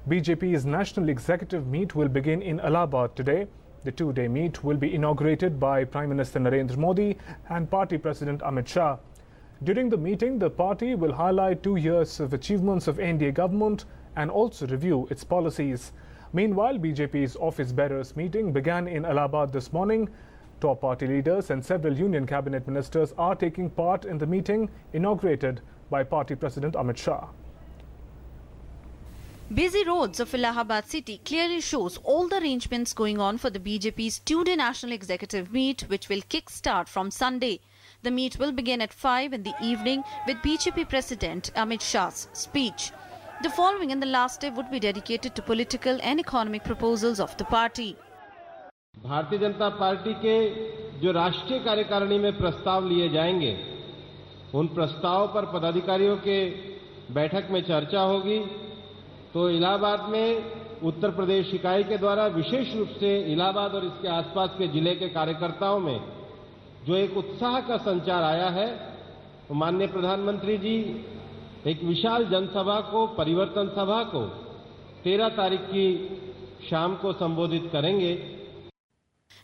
BJP's national executive meet will begin in Allahabad today. The two-day meet will be inaugurated by Prime Minister Narendra Modi and Party President Amit Shah. During the meeting, the party will highlight 2 years of achievements of NDA government and also review its policies. Meanwhile, BJP's office bearers meeting began in Allahabad this morning. Top party leaders and several union cabinet ministers are taking part in the meeting inaugurated by Party President Amit Shah. Busy roads of Allahabad city clearly shows all the arrangements going on for the BJP's two-day national executive meet, which will kick-start from Sunday. The meet will begin at 5 in the evening with BJP President Amit Shah's speech. The following and the last day would be dedicated to political and economic proposals of the party. Bharatiya Janata party के जो राष्ट्रीय कार्यकारिणी में प्रस्ताव लिए जाएंगे, उन प्रस्तावों पर पदाधिकारियों के बैठक में चर्चा होगी। तो इलाहाबाद में उत्तर प्रदेश इकाई के द्वारा विशेष रूप से इलाहाबाद और इसके आसपास के जिले के कार्यकर्ताओं में जो एक उत्साह का संचार आया है, तो माननीय प्रधानमंत्री जी एक विशाल जनसभा को, परिवर्तन सभा को 13 तारीख की शाम को संबोधित करेंगे।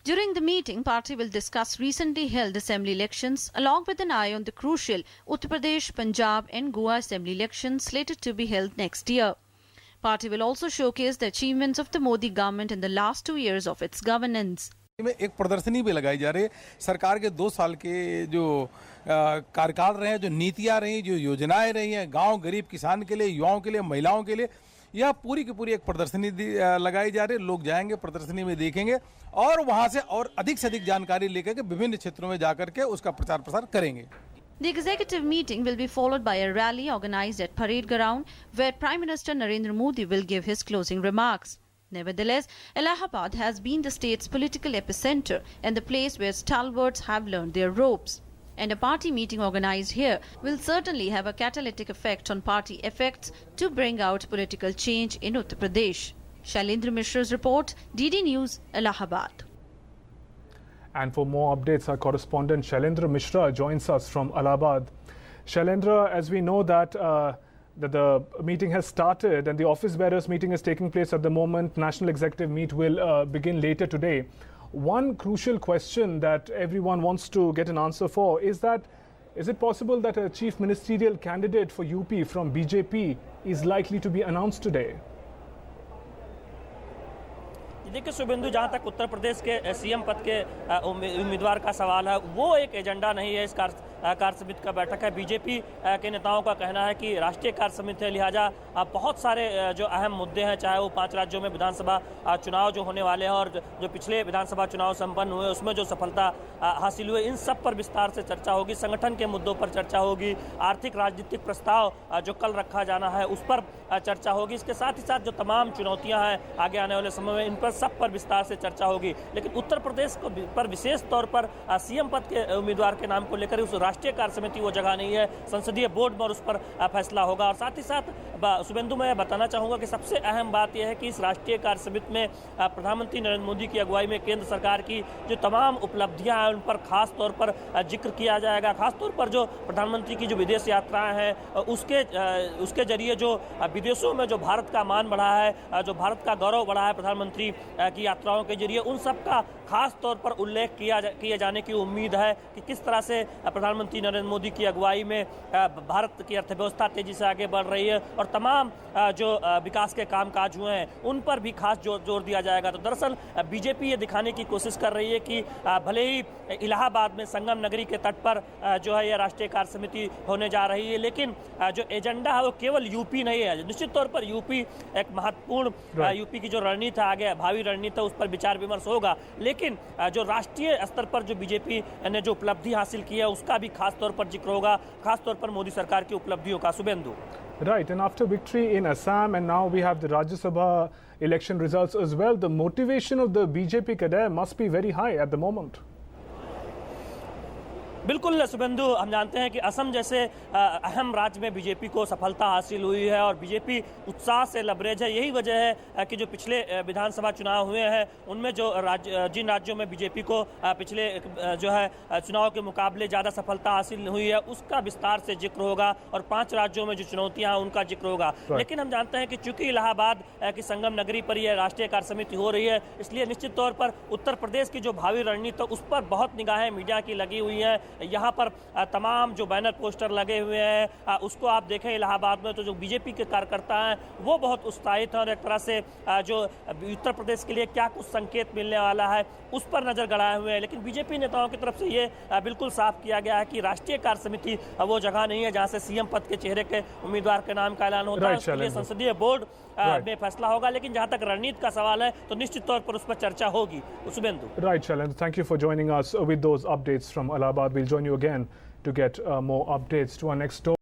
During the meeting, party will discuss recently held assembly elections along with an eye on the crucial Uttar Pradesh, Punjab and Goa assembly elections slated to be held next year. Party will also showcase the achievements of the Modi government in the last 2 years of its governance. में एक प्रदर्शनी भी लगाई जा रही है। सरकार के 2 साल के जो कार्यकाल रहे हैं, जो नीतियां रही, जो योजनाएं रही हैं, गांव गरीब किसान के लिए, युवाओं के लिए, महिलाओं के लिए, यह पूरी की पूरी एक प्रदर्शनी लगाई जा रही है। लोग जाएंगे, प्रदर्शनी में देखेंगे और वहां से और अधिक से अधिक जानकारी लेकर के विभिन्न क्षेत्रों में जाकर के उसका प्रचार प्रसार करेंगे। The executive meeting will be followed by a rally organized at Parade Ground, where Prime Minister Narendra Modi will give his closing remarks. Nevertheless, Allahabad has been the state's political epicenter and the place where stalwarts have learned their ropes. And a party meeting organized here will certainly have a catalytic effect on party effects to bring out political change in Uttar Pradesh. Shailendra Mishra's report, DD News, Allahabad. And for more updates, our correspondent Shailendra Mishra joins us from Allahabad. Shailendra, as we know that the meeting has started and the office bearers meeting is taking place at the moment, national executive meet will begin later today. One crucial question that everyone wants to get an answer for is that, is it possible that a chief ministerial candidate for UP from BJP is likely to be announced today? देखिए शुभेंदु, जहाँ तक उत्तर प्रदेश के CM पद के उम्मीदवार का सवाल है, वो एक एजेंडा नहीं है इस कार्य समिति का बैठक है। बीजेपी के नेताओं का कहना है कि राष्ट्रीय कार्य समिति है, लिहाजा बहुत सारे जो अहम मुद्दे हैं, चाहे वो 5 राज्यों में विधानसभा चुनाव जो होने वाले हैं और जो पिछले विधानसभा चुनाव संपन्न हुए उसमें जो सफलता हासिल हुई, इन सब पर विस्तार से चर्चा होगी। संगठन के मुद्दों पर चर्चा होगी। आर्थिक राजनीतिक प्रस्ताव जो कल रखा जाना है उस पर चर्चा होगी। इसके साथ ही साथ जो तमाम चुनौतियां हैं आगे आने वाले समय में, इन पर सब पर विस्तार से चर्चा होगी। लेकिन उत्तर प्रदेश को पर विशेष तौर पर सीएम पद के उम्मीदवार के नाम को लेकर उस राष्ट्रीय कार्य समिति वो जगह नहीं है। संसदीय बोर्ड में उस पर फैसला होगा। और साथ ही साथ शुभेंदु, मैं बताना चाहूंगा कि सबसे अहम बात यह है कि इस राष्ट्रीय कार्य समिति में प्रधानमंत्री नरेंद्र मोदी की अगुवाई में केंद्र सरकार की जो तमाम उपलब्धियां हैं उन पर खास तौर पर जिक्र किया जाएगा। खासतौर पर जो प्रधानमंत्री की जो विदेश यात्राएं हैं उसके जरिए जो विदेशों में जो भारत का मान बढ़ा है, जो भारत का गौरव बढ़ा है प्रधानमंत्री की यात्राओं के जरिए, उन सब का खास तौर पर उल्लेख किए जाने की उम्मीद है कि किस तरह से प्रधानमंत्री नरेंद्र मोदी की अगुवाई में भारत की अर्थव्यवस्था तेजी से आगे बढ़ रही है और तमाम जो विकास के कामकाज हुए हैं उन पर भी खास जोर दिया जाएगा। तो दरअसल बीजेपी ये दिखाने की कोशिश कर रही है कि भले ही इलाहाबाद में संगम नगरी के तट पर जो है यह राष्ट्रीय कार्य समिति होने जा रही है, लेकिन जो एजेंडा है वो केवल यूपी नहीं है। निश्चित तौर पर यूपी एक महत्वपूर्ण यूपी की जो रणनीति आगे भावी रणनीति उस पर विचार विमर्श होगा, लेकिन जो राष्ट्रीय स्तर पर जो बीजेपी ने जो उपलब्धि हासिल की है उसका भी खास तौर पर जिक्र होगा, खास तौर पर मोदी सरकार की उपलब्धियों का। Suvendu, Right, and after victory in Assam and now we have the Rajya Sabha election results as well, the motivation of the BJP cadre must be very high at the moment. बिल्कुल शुभेंदु, हम जानते हैं कि असम जैसे अहम राज्य में बीजेपी को सफलता हासिल हुई है और बीजेपी उत्साह से लबरेज है। यही वजह है कि जो पिछले विधानसभा चुनाव हुए हैं उनमें जो जिन राज्यों में बीजेपी को पिछले जो है चुनाव के मुकाबले ज़्यादा सफलता हासिल हुई है उसका विस्तार से जिक्र होगा और 5 राज्यों में जो चुनौतियां हैं उनका जिक्र होगा। लेकिन हम जानते हैं कि चूंकि इलाहाबाद की संगम नगरी पर यह राष्ट्रीय कार्य समिति हो रही है, इसलिए निश्चित तौर पर उत्तर प्रदेश की जो भावी रणनीति उस पर बहुत निगाहें मीडिया की लगी हुई है। यहाँ पर तमाम जो बैनर पोस्टर लगे हुए हैं उसको आप देखें इलाहाबाद में, तो जो बीजेपी के कार्यकर्ता हैं वो बहुत उत्साहित हैं और एक तरह से जो उत्तर प्रदेश के लिए क्या कुछ संकेत मिलने वाला है उस पर नजर गड़ाए हुए हैं। लेकिन बीजेपी नेताओं की तरफ से ये बिल्कुल साफ किया गया है कि राष्ट्रीय कार्य समिति वो जगह नहीं है जहाँ से सीएम पद के चेहरे के उम्मीदवार के नाम का ऐलान होता है। उसके लिए संसदीय बोर्ड में फैसला होगा, लेकिन जहां तक रणनीति का सवाल है तो निश्चित तौर पर उस पर चर्चा होगी। Suvendu, Right, Shailendra, thank you for joining us with those updates from Allahabad. We'll join you again to get more updates to our next story.